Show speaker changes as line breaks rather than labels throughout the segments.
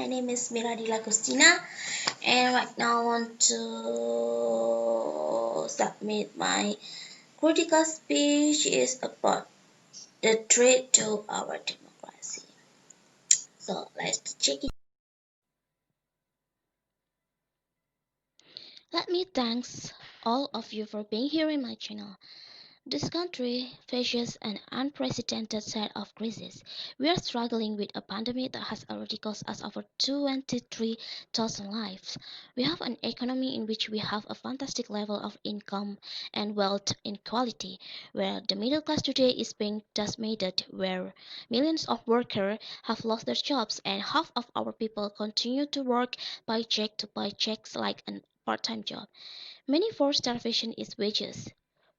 My name is Mira Adilla Agustina, and right now I want to submit my critical speech is about the threat to our democracy. So let's check it.
Let me thanks all of you for being here in my channel. This country faces an unprecedented set of crises. We are struggling with a pandemic that has already cost us over 23,000 lives. We have an economy in which we have a fantastic level of income and wealth inequality, where the middle class today is being decimated, where millions of workers have lost their jobs, and half of our people continue to work paycheck to paycheck like a part-time job. Many for starvation is wages.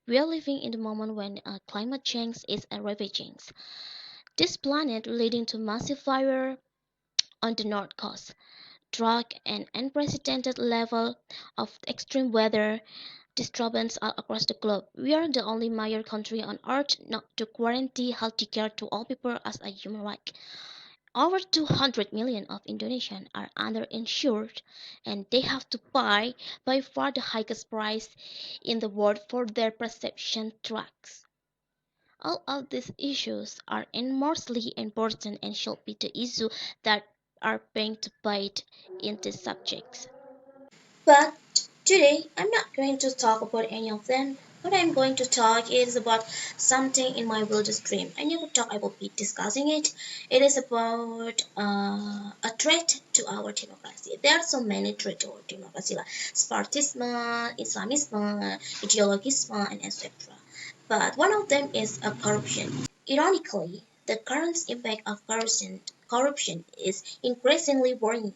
We are living in the moment when climate change is ravaging this planet, leading to massive fire on the north coast, drought, and unprecedented level of extreme weather disturbance all across the globe. We are the only major country on earth not to guarantee healthcare to all people as a human right. Over 200 million of Indonesians are underinsured, and they have to pay by far the highest price in the world for their prescription drugs. All of these issues are enormously important and should be the issues that are being debated in this subject.
But today I'm not going to talk about any of them. What I'm going to talk is about something in my wildest dream. I never thought I would be discussing it. It is about a threat to our democracy. There are so many threats to our democracy, like Spartism, Islamism, ideologism, and etc. But one of them is corruption. Ironically, the current impact of corruption is increasingly worrying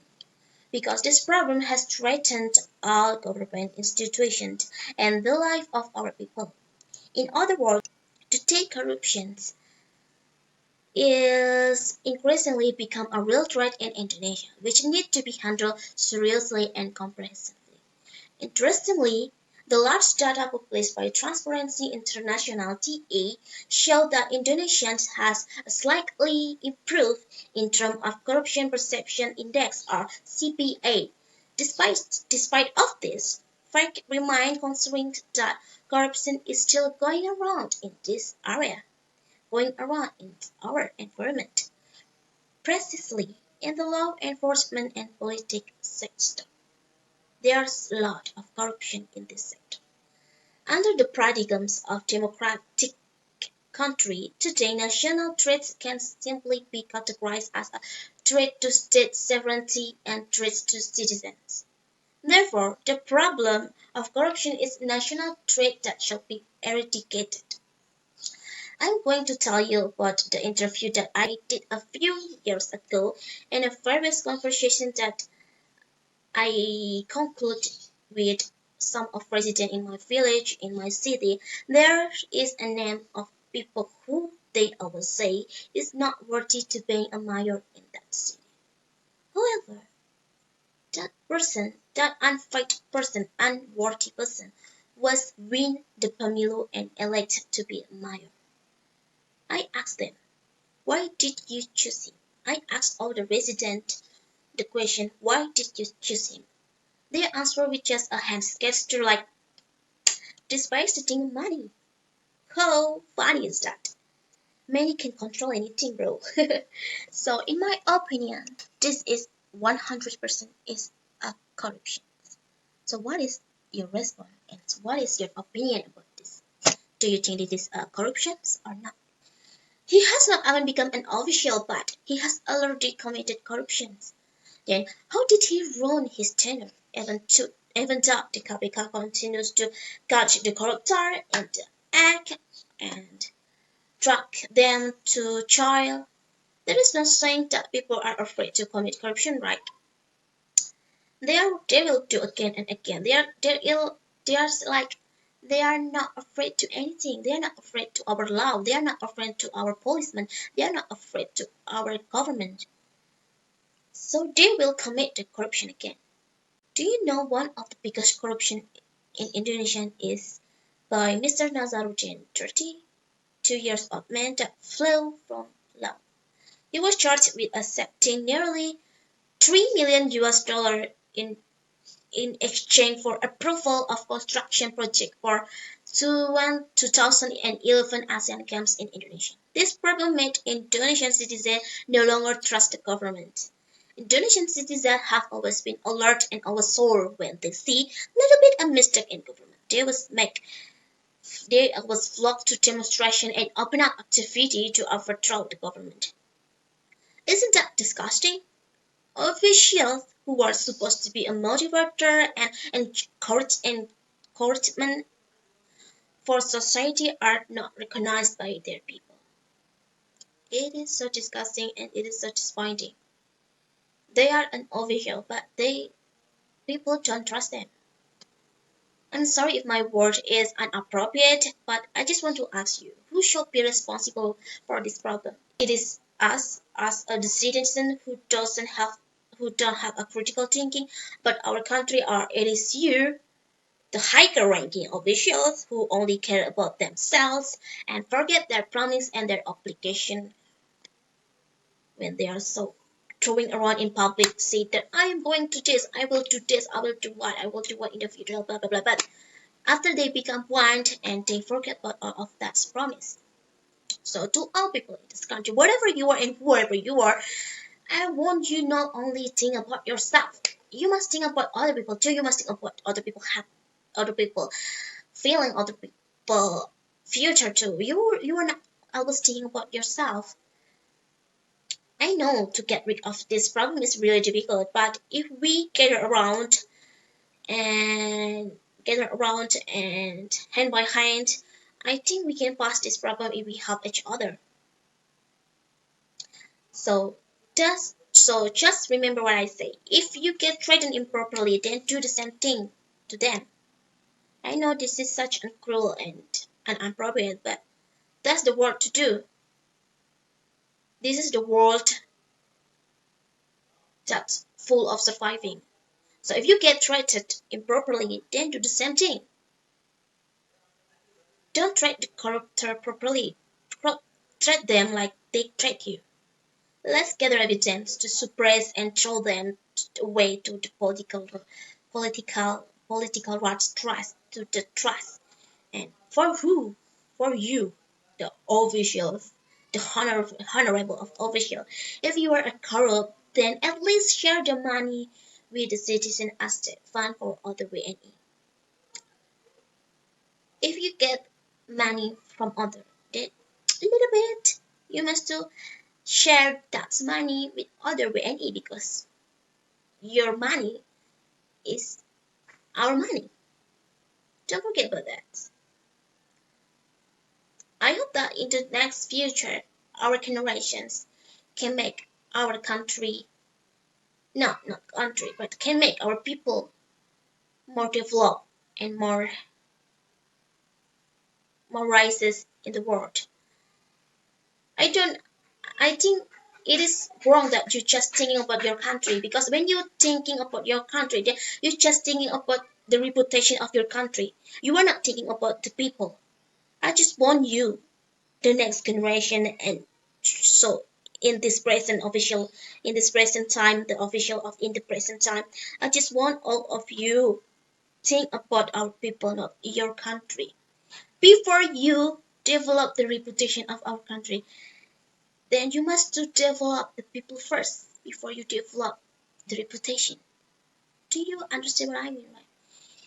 because this problem has threatened all government institutions and the life of our people. In other words, to take corruption is increasingly become a real threat in Indonesia, which need to be handled seriously and comprehensively. Interestingly, the large data published by Transparency International (TA) show that Indonesia has slightly improved in terms of Corruption Perception Index or CPA. Despite of this, fact remain concerning that corruption is still going around in our environment, precisely in the law enforcement and politics sector. There's a lot of corruption in this sector. Under the paradigms of democratic country, today national threats can simply be categorized as a threat to state sovereignty and threats to citizens. Therefore, the problem of corruption is a national threat that shall be eradicated. I'm going to tell you about the interview that I did a few years ago in a various conversation that I conclude with some of residents in my village, in my city. There is a name of people who they always say is not worthy to be a mayor in that city. However, that person, that unfit person, unworthy person, was win the Pemilu and elected to be a mayor. I asked them, why did you choose him? I asked all the residents the question, why did you choose him? They answer with just a hand gesture like, despite the money. How funny is that? Money can control anything, bro. So, in my opinion, this is 100% is a corruption. So, what is your response and what is your opinion about this? Do you think it is corruption or not? He has not even become an official, but he has already committed corruption. Then, how did he ruin his tenure, even though the KPK continues to catch the corruptor and the act and drag them to trial? There is no saying that people are afraid to commit corruption, right? They will do again and again. They are like they are not afraid to anything. They are not afraid to our law. They are not afraid to our policemen. They are not afraid to our government. So they will commit the corruption again. Do you know one of the biggest corruption in Indonesia is by Mr. Nazaruddin, 32 years old man that flew from Laos. He was charged with accepting nearly 3 million US dollar in exchange for approval of construction project for 2011 ASEAN Games in Indonesia. This problem made Indonesian citizens no longer trust the government. Indonesian citizens have always been alert and always sore when they see a little bit of mistake in government. They always flock to demonstration and open up activity to overthrow the government. Isn't that disgusting? Officials who are supposed to be a motivator and encouragement for society are not recognized by their people. It is so disgusting and it is so disappointing. They are an official, but they people don't trust them. I'm sorry if my word is inappropriate, but I just want to ask you, who should be responsible for this problem? It is us, as a citizen who don't have a critical thinking, but our country, or it is you, the higher ranking officials who only care about themselves and forget their promise and their obligation when they are so throwing around in public, say that I am going to this, I will do this, I will do what in the future, blah blah blah. But after they become blind and they forget about all of that promise. So to all people in this country, whatever you are and whoever you are, I want you not only think about yourself. You must think about other people too. You must think about other people have, other people feeling, other people future too. You are not always thinking about yourself. I know to get rid of this problem is really difficult, but if we and gather around and hand by hand, I think we can pass this problem if we help each other. So just remember what I say. If you get treated improperly, then do the same thing to them. I know this is such cruel and inappropriate, but that's the world to do. This is the world that's full of surviving. So if you get treated improperly, then do the same thing. Don't treat the corruptor properly. Treat them like they treat you. Let's gather evidence to suppress and throw them away to the political rights trust to the trust. And for who? For you, the officials, the honorable of official. If you are a corrupt, then at least share the money with the citizen as the fund for other WNE. If you get money from other, then a little bit you must still share that money with other WNE because your money is our money. Don't forget about that. I hope that in the next future, our generations can make our country, no, not country, but can make our people more developed and more rises in the world. I don't. I think it is wrong that you're just thinking about your country because when you're thinking about your country, then you're just thinking about the reputation of your country. You are not thinking about the people. I just want you, the next generation, and so in this present time, the official of in the present time, I just want all of you think about our people, not your country. Before you develop the reputation of our country, then you must to develop the people first before you develop the reputation. Do you understand what I mean? Right?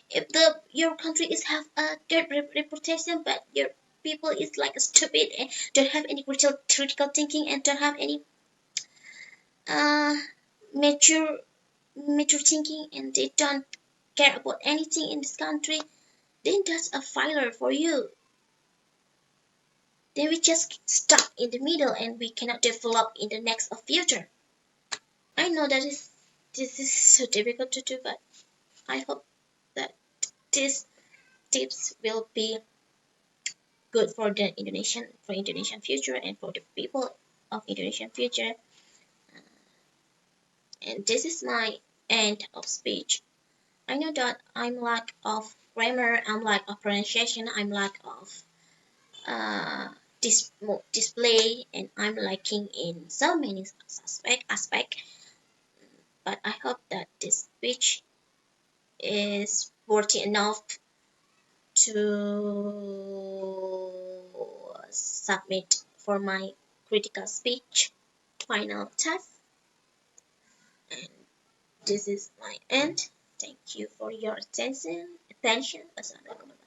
If the your country is have a good reputation, but your people is like stupid and don't have any critical thinking and don't have any uh mature mature thinking and they don't care about anything in this country, then that's a failure for you. Then we just stuck in the middle and we cannot develop in the next future. I know that this is so difficult to do, but I hope that these tips will be good for the Indonesian future and for the people of Indonesian future. And this is my end of speech. I know that I'm lack of grammar, I'm lack of pronunciation, I'm lack of uh, display, and I'm lacking in so many aspect. but I hope that this speech is worthy enough to submit for my critical speech final test. And this is my end. Thank you for your attention. Wassalamualaikum.